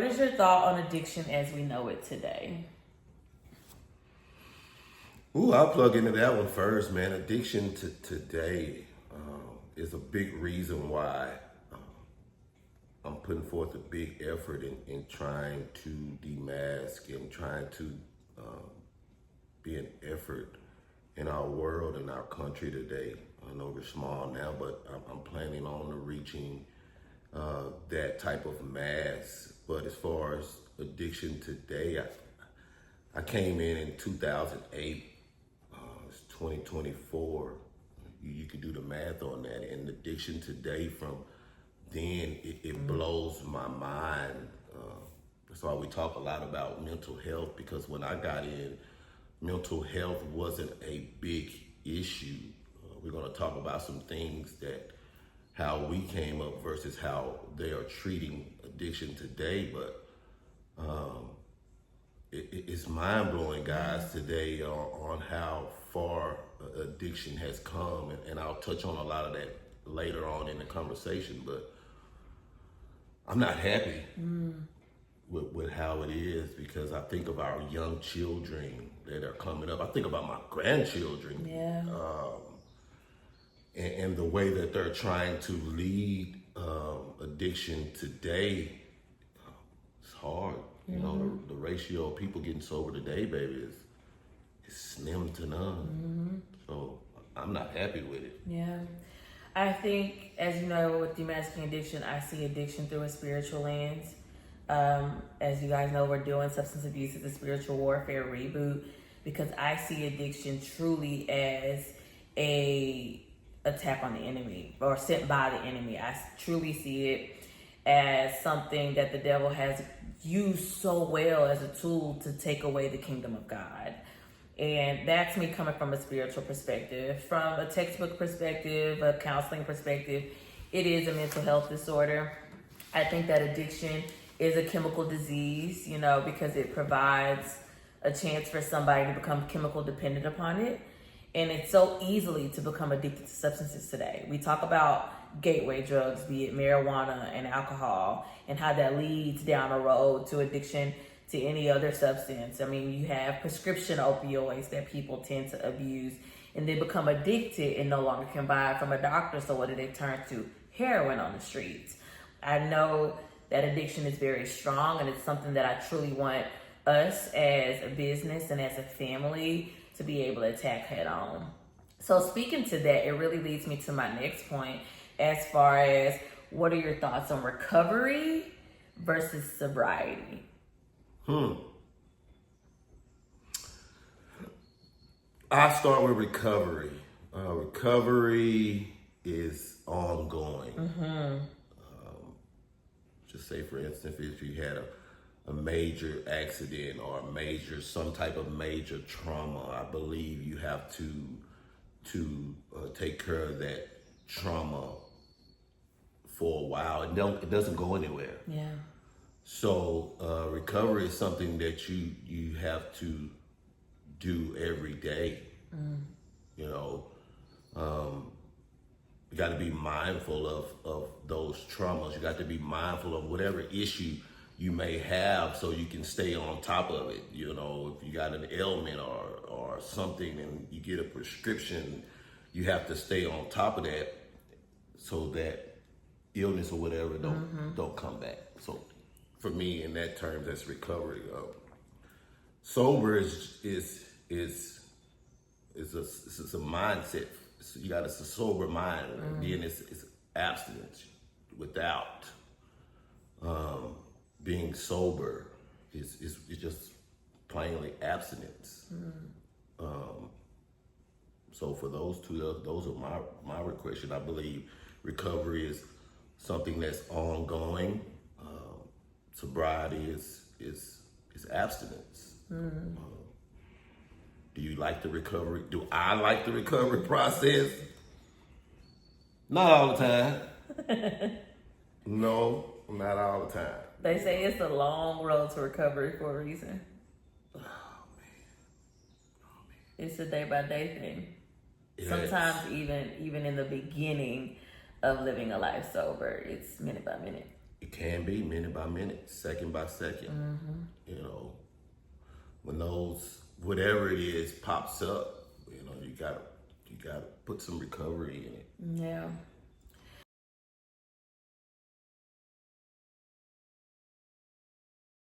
what is your thought on addiction as we know it today? Ooh, I'll plug into that one first, man. Addiction to today is a big reason why I'm putting forth a big effort in trying to demask and trying to be an effort in our world and our country today. I know we're small now, but I'm planning on reaching that type of mass. But as far as addiction today, I came in 2008. It's 2024. You could do the math on that. And addiction today from then, it blows my mind. That's why we talk a lot about mental health, because when I got in, mental health wasn't a big issue. We're going to talk about some things that how we came up versus how they are treating addiction today. But it's mind-blowing, guys, today on how far addiction has come. And I'll touch on a lot of that later on in the conversation. But I'm not happy with how it is, because I think of our young children that are coming up. I think about my grandchildren. Yeah. And the way that they're trying to lead addiction today, it's hard. You know, the ratio of people getting sober today, baby, is slim to none. So I'm not happy with it. Yeah. I think, as you know, with demasking addiction, I see addiction through a spiritual lens. As you guys know, we're doing substance abuse as a spiritual warfare reboot, because I see addiction truly as a attack on the enemy, or sent by the enemy. I truly see it as something that the devil has used so well as a tool to take away the kingdom of God. And that's me coming from a spiritual perspective. From a textbook perspective, a counseling perspective, it is a mental health disorder. I think that addiction is a chemical disease, you know, because it provides a chance for somebody to become chemical dependent upon it. And it's so easily to become addicted to substances today. We talk about gateway drugs, be it marijuana and alcohol, and how that leads down a road to addiction to any other substance. I mean, you have prescription opioids that people tend to abuse, and they become addicted and no longer can buy it from a doctor. So what do they turn to? Heroin on the streets. I know that addiction is very strong, and it's something that I truly want us as a business and as a family to be able to attack head on. So speaking to that, it really leads me to my next point, as far as what are your thoughts on recovery versus sobriety? I start with recovery. Recovery is ongoing. Just say, for instance, if you had a major accident or some type of major trauma, I believe you have to take care of that trauma for a while. It doesn't go anywhere. Yeah. So recovery is something that you have to do every day. You know, you got to be mindful of those traumas. You got to be mindful of whatever issue you may have, so you can stay on top of it. You know, if you got an ailment or something and you get a prescription, you have to stay on top of that so that illness or whatever don't come back. So for me, in that terms, that's recovery. Sober is a mindset. You got a sober mind. Then it's abstinence. Without being sober, it's just plainly abstinence. So for those two, those are my question. I believe recovery is something that's ongoing. Sobriety is abstinence. Do you like the recovery? Do I like the recovery process? Not all the time. No, not all the time. They say it's a long road to recovery for a reason. Oh, man. It's a day by day thing. Yes. Sometimes even in the beginning of living a life sober, it's minute by minute. It can be minute by minute, second by second. You know, when those whatever it is pops up, you know, you gotta put some recovery in it. Yeah.